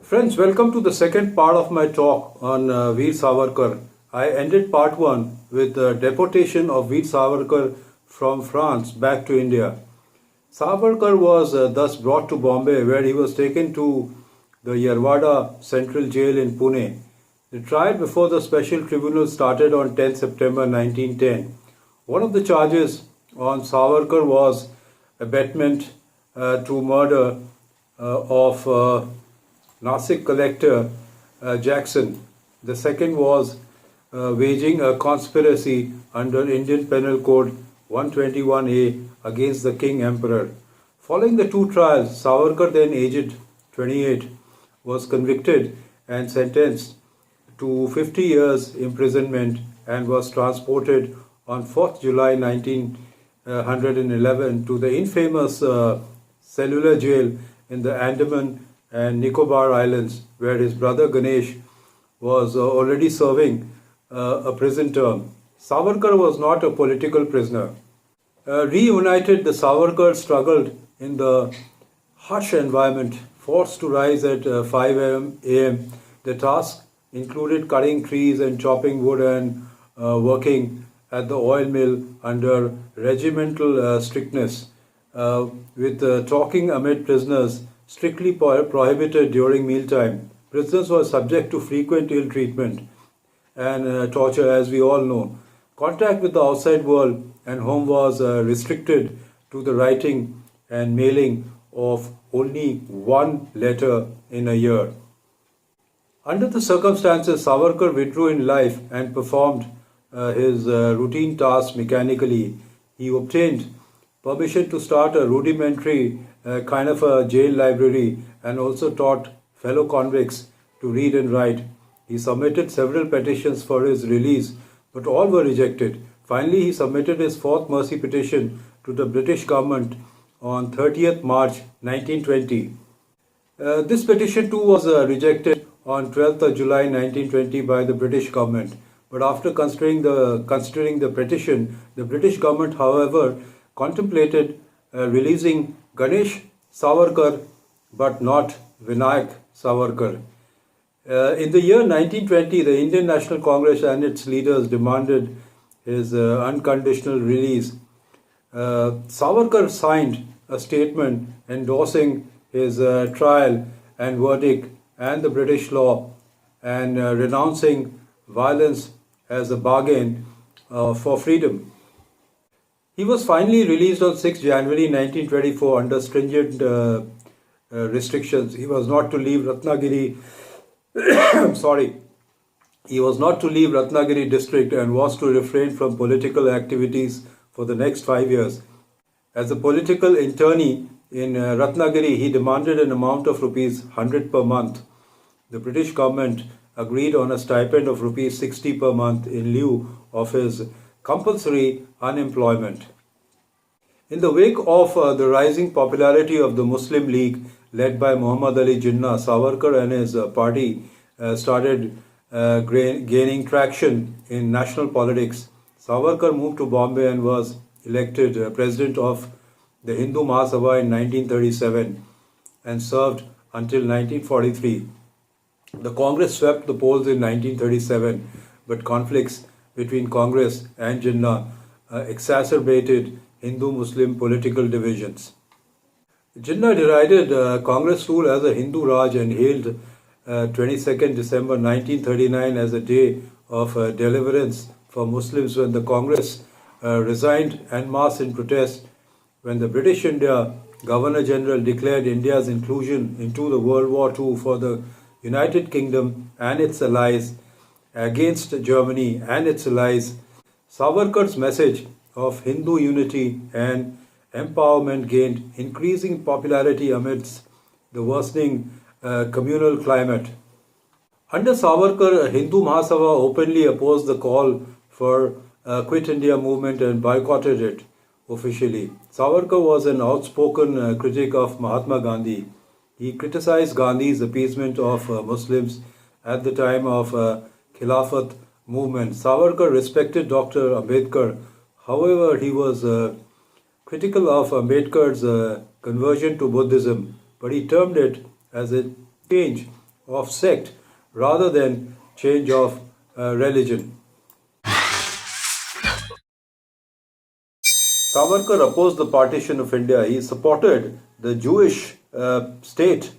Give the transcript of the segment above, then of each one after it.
Friends, welcome to the second part of my talk on Veer Savarkar. I ended part 1 with the deportation of Veer Savarkar from France back to India. Savarkar was thus brought to Bombay, where he was taken to the Yerwada Central Jail in Pune. The trial before the special tribunal started on 10 September 1910. One of the charges on Savarkar was abetment to murder of Nasik collector Jackson. The second was waging a conspiracy under Indian Penal Code 121A against the King Emperor. Following the two trials, Savarkar, then aged 28, was convicted and sentenced to 50 years imprisonment and was transported on 4th July 1911 to the infamous cellular jail in the Andaman and Nicobar Islands, where his brother Ganesh was already serving a prison term. Savarkar was not a political prisoner. Reunited, the Savarkar struggled in the harsh environment, forced to rise at 5 a.m. The task included cutting trees and chopping wood and working at the oil mill under regimental strictness, with talking amid prisoners strictly prohibited during mealtime. Prisoners were subject to frequent ill treatment and torture, as we all know. Contact with the outside world and home was restricted to the writing and mailing of only one letter in a year. Under the circumstances, Savarkar withdrew in life and performed his routine tasks mechanically. He obtained permission to start a rudimentary kind of a jail library and also taught fellow convicts to read and write. He submitted several petitions for his release, but all were rejected. Finally, he submitted his fourth mercy petition to the British government on 30th March 1920. This petition too was rejected on 12th of July 1920 by the British government. But after considering the petition, the British government, however, contemplated releasing Ganesh Savarkar but not Vinayak Savarkar. In the year 1920, the Indian National Congress and its leaders demanded his unconditional release. Savarkar signed a statement endorsing his trial and verdict and the British law and renouncing violence as a bargain for freedom. He was finally released on 6 January 1924 under stringent restrictions. He was not to leave Ratnagiri. He was not to leave Ratnagiri district and was to refrain from political activities for the next 5 years. As a political internee in Ratnagiri, he demanded an amount of rupees 100 per month. The British government agreed on a stipend of rupees 60 per month in lieu of his compulsory unemployment. In the wake of the rising popularity of the Muslim League led by Muhammad Ali Jinnah, Savarkar and his party started gaining traction in national politics. Savarkar moved to Bombay and was elected president of the Hindu Mahasabha in 1937 and served until 1943. The Congress swept the polls in 1937, but conflicts between Congress and Jinnah exacerbated Hindu-Muslim political divisions. Jinnah derided Congress rule as a Hindu Raj and hailed 22nd December 1939 as a day of deliverance for Muslims when the Congress resigned en masse in protest when the British India Governor General declared India's inclusion into the World War II for the United Kingdom and its allies against Germany and its allies. Savarkar's message of Hindu unity and empowerment gained increasing popularity amidst the worsening communal climate. Under Savarkar, Hindu Mahasabha openly opposed the call for Quit India movement and boycotted it officially. Savarkar was an outspoken critic of Mahatma Gandhi. He criticized Gandhi's appeasement of Muslims at the time of Khilafat movement. Savarkar respected Dr. Ambedkar. However, he was critical of Ambedkar's conversion to Buddhism, but he termed it as a change of sect rather than change of religion. Savarkar opposed the partition of India. He supported the Jewish state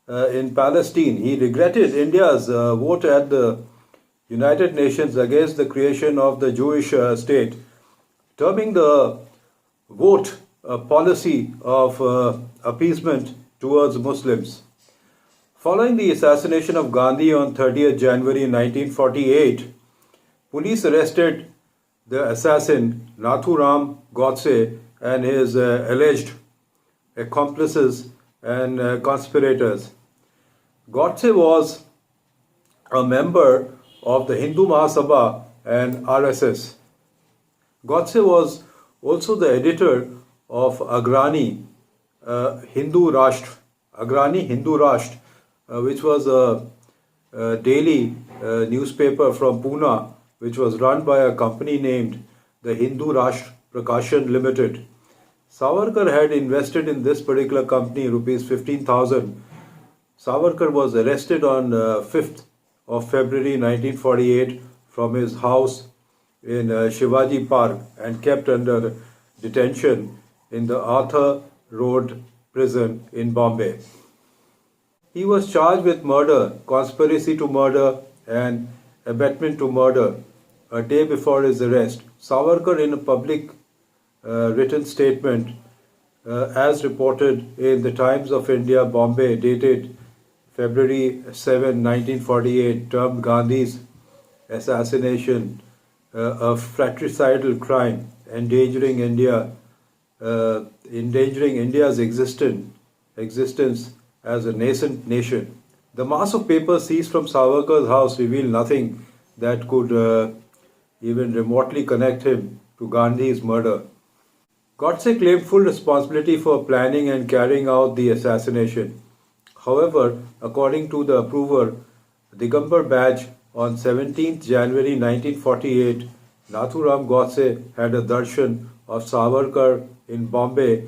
in Palestine. He regretted India's vote at the United Nations against the creation of the Jewish state, terming the vote a policy of appeasement towards Muslims. Following the assassination of Gandhi on 30th January 1948, police arrested the assassin Nathuram Godse and his alleged accomplices and conspirators. Godse was a member of the Hindu Mahasabha and RSS. Godse was also the editor of Agrani Hindu Rashtra, which was a daily newspaper from Pune, which was run by a company named the Hindu Rashtra Prakashan Limited. Savarkar had invested in this particular company rupees 15,000. Savarkar was arrested on 5th of February 1948 from his house in Shivaji Park and kept under detention in the Arthur Road prison in Bombay. He was charged with murder, conspiracy to murder, and abetment to murder a day before his arrest. Savarkar, in a public written statement, as reported in the Times of India, Bombay, dated February 7, 1948, termed Gandhi's assassination a fratricidal crime, endangering India's existence as a nascent nation. The mass of papers seized from Savarkar's house revealed nothing that could even remotely connect him to Gandhi's murder. Godse claimed full responsibility for planning and carrying out the assassination. However, according to the approver, Digambar Badge, on 17th January 1948, Nathuram Godse had a darshan of Savarkar in Bombay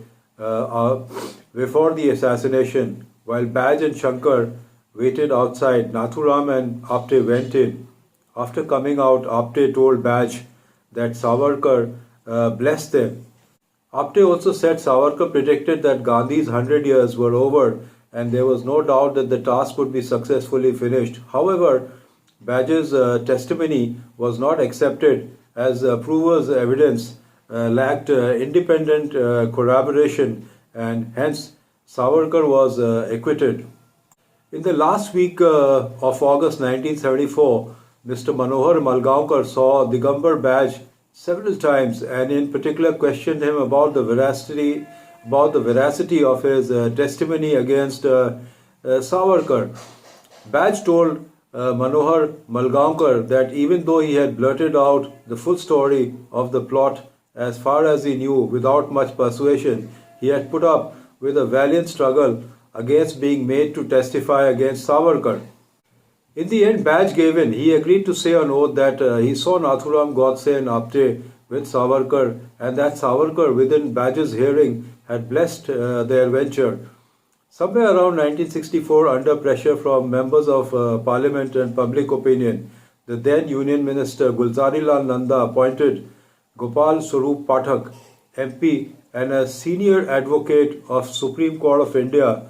before the assassination. While Badge and Shankar waited outside, Nathuram and Apte went in. After coming out, Apte told Badge that Savarkar blessed them. Apte also said Savarkar predicted that Gandhi's 100 years were over and there was no doubt that the task would be successfully finished. However, Badge's testimony was not accepted as the approver's evidence lacked independent corroboration, and hence Savarkar was acquitted. In the last week of August 1974, Mr. Manohar Malgaonkar saw Digambar Badge several times and in particular questioned him about the veracity of his testimony against Savarkar. Badge told Manohar Malgaonkar that even though he had blurted out the full story of the plot as far as he knew without much persuasion, he had put up with a valiant struggle against being made to testify against Savarkar. In the end, Badge gave in. He agreed to say on oath that he saw Nathuram Godse and Apte with Savarkar and that Savarkar, within Badge's hearing, had blessed their venture. Somewhere around 1964, under pressure from members of parliament and public opinion, the then Union Minister Gulzarilal Nanda appointed Gopal Swarup Pathak, MP and a senior advocate of Supreme Court of India,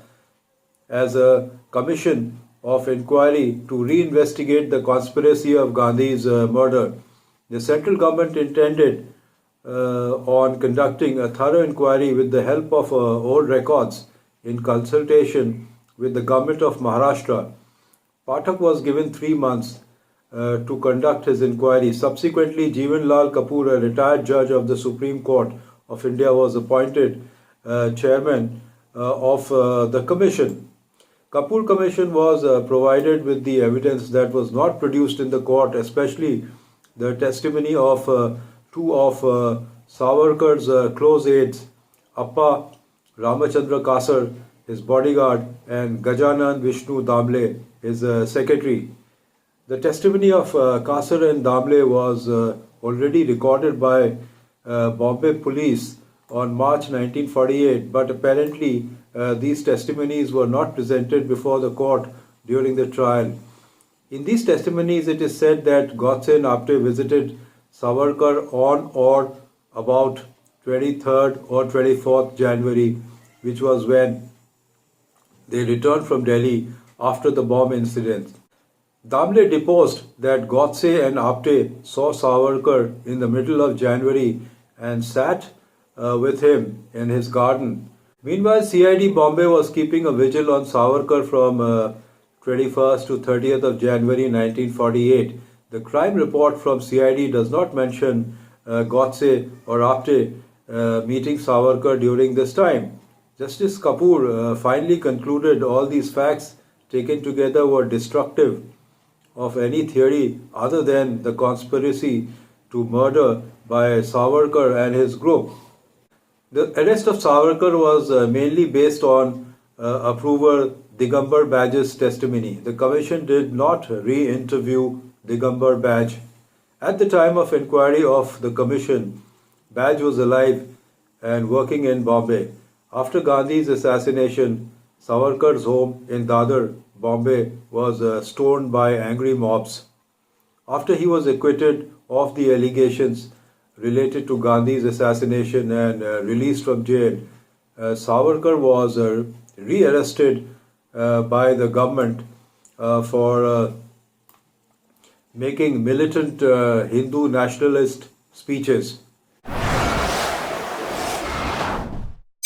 as a commission of inquiry to reinvestigate the conspiracy of Gandhi's murder. The central government intended on conducting a thorough inquiry with the help of old records in consultation with the government of Maharashtra. Pathak was given 3 months to conduct his inquiry. Subsequently, Jeevan Lal Kapoor, a retired judge of the Supreme Court of India, was appointed chairman of the commission. Kapoor Commission was provided with the evidence that was not produced in the court, especially the testimony of two of Savarkar's close aides, Appa Ramachandra Kasar, his bodyguard, and Gajanan Vishnu Damle, his secretary. The testimony of Kasar and Damle was already recorded by Bombay police on March 1948, but apparently these testimonies were not presented before the court during the trial. In these testimonies, it is said that Godse and Apte visited Savarkar on or about 23rd or 24th January, which was when they returned from Delhi after the bomb incident. Damle deposed that Godse and Apte saw Savarkar in the middle of January and sat with him in his garden. Meanwhile, CID Bombay was keeping a vigil on Savarkar from 21st to 30th of January 1948. The crime report from CID does not mention Godse or Apte meeting Savarkar during this time. Justice Kapoor finally concluded all these facts taken together were destructive of any theory other than the conspiracy to murder by Savarkar and his group. The arrest of Savarkar was mainly based on approver Digambar Baj's testimony. The commission did not re-interview Digambar Baj. At the time of inquiry of the commission, Baj was alive and working in Bombay. After Gandhi's assassination, Savarkar's home in Dadar, Bombay, was stormed by angry mobs. After he was acquitted of the allegations related to Gandhi's assassination and released from jail, Savarkar was re-arrested by the government for making militant Hindu nationalist speeches.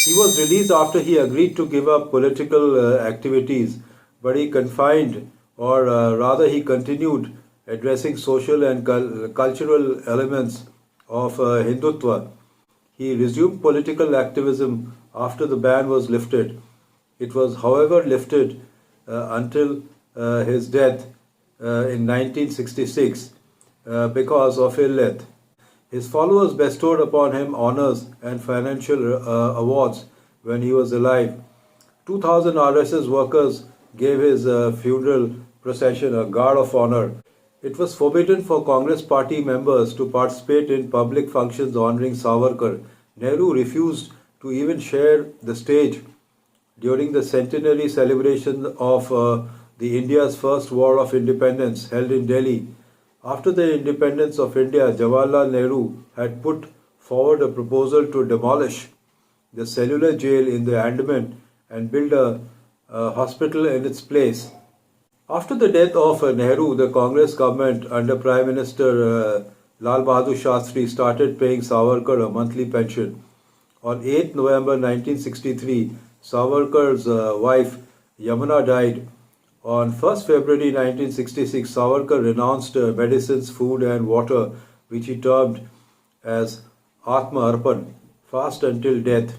He was released after he agreed to give up political activities, but he confined, or rather he continued addressing social and cultural elements of Hindutva. He resumed political activism after the ban was lifted. It was, however, lifted until his death in 1966 because of ill health. His followers bestowed upon him honors and financial awards when he was alive. 2,000 RSS workers gave his funeral procession a guard of honor. It was forbidden for Congress party members to participate in public functions honoring Savarkar. Nehru refused to even share the stage during the centenary celebration of the India's first war of independence held in Delhi. After the independence of India, Jawaharlal Nehru had put forward a proposal to demolish the cellular jail in the Andaman and build a hospital in its place. After the death of Nehru, the Congress government under Prime Minister Lal Bahadur Shastri started paying Savarkar a monthly pension. On 8 November 1963, Savarkar's wife Yamuna died. On 1st February 1966, Savarkar renounced medicines, food and water, which he termed as Atma Arpan, fast until death.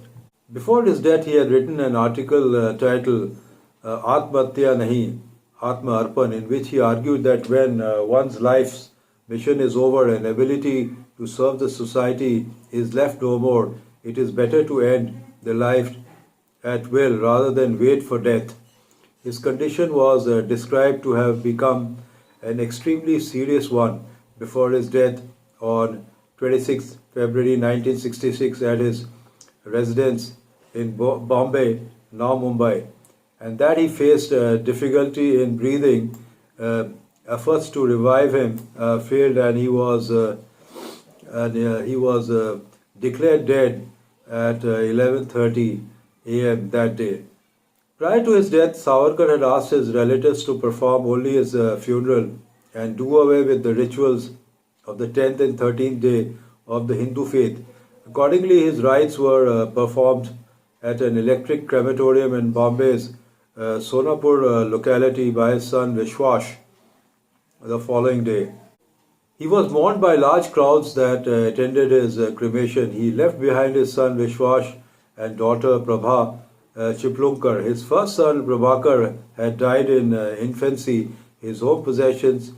Before his death, he had written an article titled Atmatya Nahi, Atma Arpan, in which he argued that when one's life's mission is over and ability to serve the society is left no more, it is better to end the life at will rather than wait for death. His condition was described to have become an extremely serious one before his death on 26 February 1966 at his residence in Bombay, now Mumbai, and that he faced difficulty in breathing. Efforts to revive him failed, and he was declared dead at 11:30 a.m. that day. Prior to his death, Savarkar had asked his relatives to perform only his funeral and do away with the rituals of the 10th and 13th day of the Hindu faith. Accordingly, his rites were performed at an electric crematorium in Bombay's Sonapur locality by his son Vishwash the following day. He was mourned by large crowds that attended his cremation. He left behind his son Vishwash and daughter Prabha Chiplunkar. His first son Prabhakar had died in infancy. His home possessions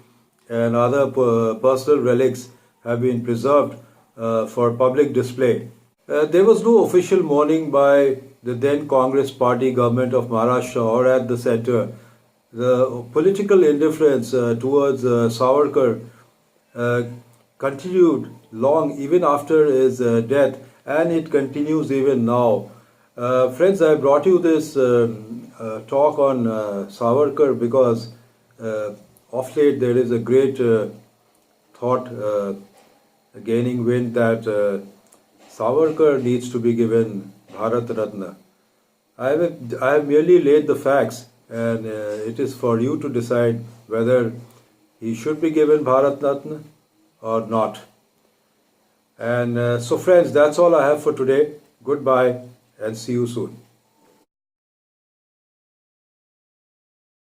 and other personal relics have been preserved for public display. There was no official mourning by the then Congress Party government of Maharashtra or at the centre. The political indifference towards Savarkar continued long even after his death, and it continues even now. Friends, I brought you this talk on Savarkar because of late there is a great thought gaining wind that Savarkar needs to be given Bharat Ratna. I have merely laid the facts, and it is for you to decide whether he should be given Bharat Ratna or not. And so, friends, that's all I have for today. Goodbye, and see you soon.